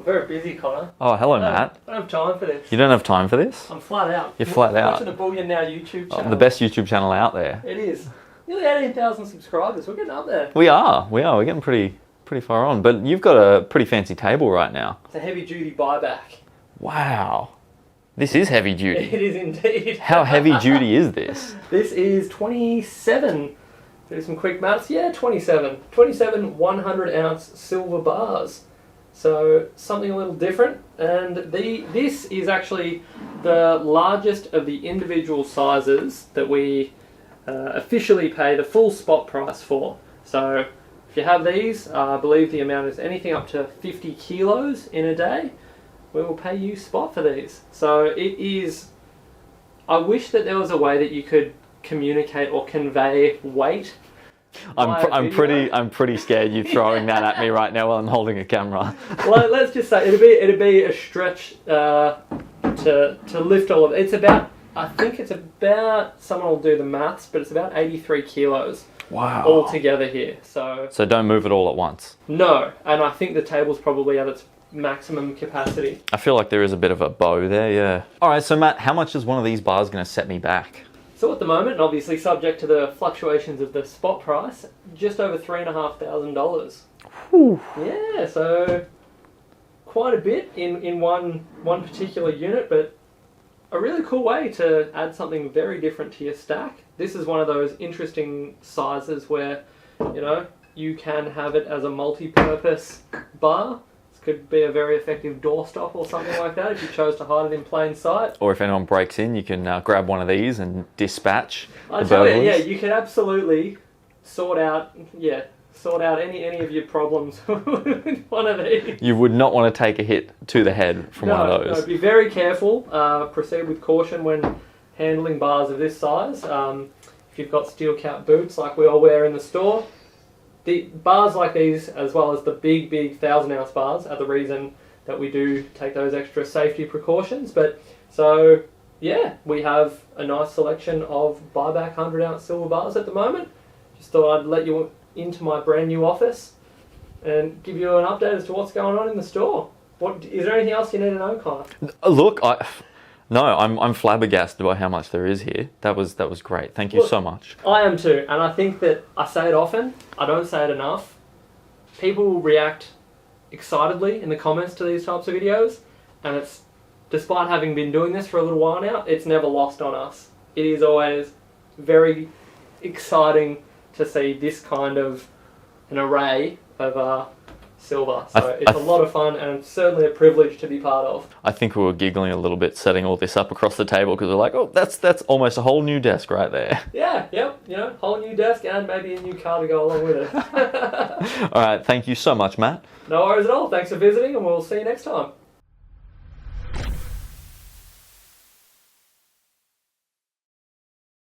very busy, Connor. Oh, hello, Matt. I don't have time for this. You don't have time for this? I'm flat out. You're flat out. Watching the Bullion Now YouTube channel. The best YouTube channel out there. It is. Nearly 18,000 subscribers. We're getting up there. We are. We're getting pretty far on. But you've got a pretty fancy table right now. It's a heavy-duty buyback. Wow. This is heavy duty. It is indeed. How heavy duty is this? This is 27. Do some quick maths. Yeah, 27. 27 100-ounce silver bars. So something a little different. And this is actually the largest of the individual sizes that we officially pay the full spot price for. So if you have these, I believe the amount is anything up to 50 kilos in a day. We will pay you spot for these. So it is. I wish that there was a way that you could communicate or convey weight. I'm pretty scared you throwing that at me right now while I'm holding a camera. Well, let's just say it'd be a stretch to lift all of it. It's about, I think it's about, someone will do the maths, but it's about 83 kilos. Wow. All together here. So don't move it all at once. No, and I think the table's probably at its maximum capacity. I feel like there is a bit of a bow there, yeah. All right, so Matt, how much is one of these bars going to set me back? So at the moment, and obviously subject to the fluctuations of the spot price, just over $3,500. Whew. Yeah, so quite a bit in one particular unit, but a really cool way to add something very different to your stack. This is one of those interesting sizes where, you know, you can have it as a multi-purpose bar. Could be a very effective doorstop or something like that if you chose to hide it in plain sight. Or if anyone breaks in, you can grab one of these and dispatch the burglars. Yeah, you could absolutely sort out any of your problems with one of these. You would not want to take a hit to the head from one of those. No, be very careful. Proceed with caution when handling bars of this size. If you've got steel cap boots like we all wear in the store, the bars like these, as well as the big 1,000-ounce bars, are the reason that we do take those extra safety precautions. But so, yeah, we have a nice selection of BUYBACK 100-ounce silver bars at the moment. Just thought I'd let you into my brand new office and give you an update as to what's going on in the store. Is there anything else you need to know, Connor? Look, I'm flabbergasted by how much there is here. That was great. Thank you so much. I am too, and I think that I say it often. I don't say it enough. People will react excitedly in the comments to these types of videos, and it's, despite having been doing this for a little while now, it's never lost on us. It is always very exciting to see this kind of an array of silver. So it's a lot of fun and certainly a privilege to be part of. I think we were giggling a little bit setting all this up across the table because we're like, oh, that's almost a whole new desk right there. Yeah, yep, whole new desk and maybe a new car to go along with it. All right, thank you so much, Matt. No worries at all. Thanks for visiting and we'll see you next time.